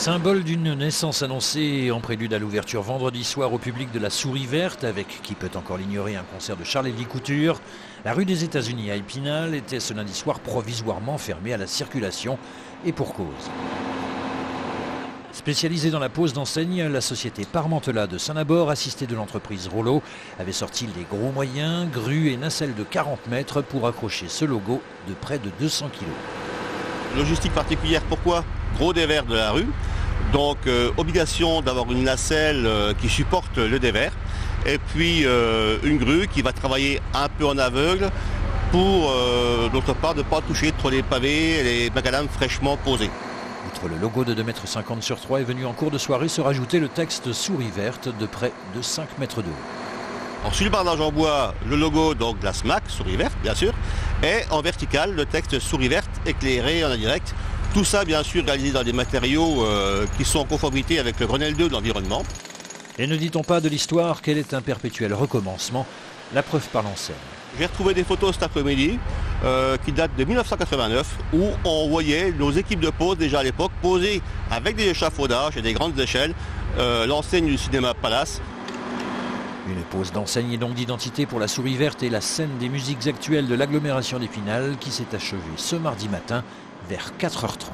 Symbole d'une naissance annoncée en prélude à l'ouverture vendredi soir au public de la Souris Verte, avec, qui peut encore l'ignorer, un concert de Charles-Élie Couture, la rue des États-Unis à Épinal était ce lundi soir provisoirement fermée à la circulation, et pour cause. Spécialisée dans la pose d'enseigne, la société Parmentela de Saint-Nabord, assistée de l'entreprise Rollo, avait sorti des gros moyens, grues et nacelles de 40 mètres pour accrocher ce logo de près de 200 kg. Logistique particulière, pourquoi? Gros dévers de la rue, donc obligation d'avoir une nacelle qui supporte le dévers, et puis une grue qui va travailler un peu en aveugle pour, d'autre part, ne pas toucher trop les pavés et les macadams fraîchement posés. Outre le logo de 2,50 m sur 3 est venu en cours de soirée se rajouter le texte Souris Verte de près de 5 mètres de haut. Sur le bardage en bois, le logo donc de la SMAC, Souris Verte bien sûr, et en vertical le texte Souris Verte éclairé en indirect. Tout ça bien sûr réalisé dans des matériaux qui sont en conformité avec le Grenelle 2 de l'environnement. Et ne dit-on pas de l'histoire qu'elle est un perpétuel recommencement? La preuve par l'enseigne. J'ai retrouvé des photos cet après-midi qui datent de 1989 où on voyait nos équipes de pose déjà à l'époque poser avec des échafaudages et des grandes échelles l'enseigne du cinéma Palace. Une pose d'enseigne et donc d'identité pour la Souris Verte et la scène des musiques actuelles de l'agglomération d'Épinal qui s'est achevée ce mardi matin vers 4h30.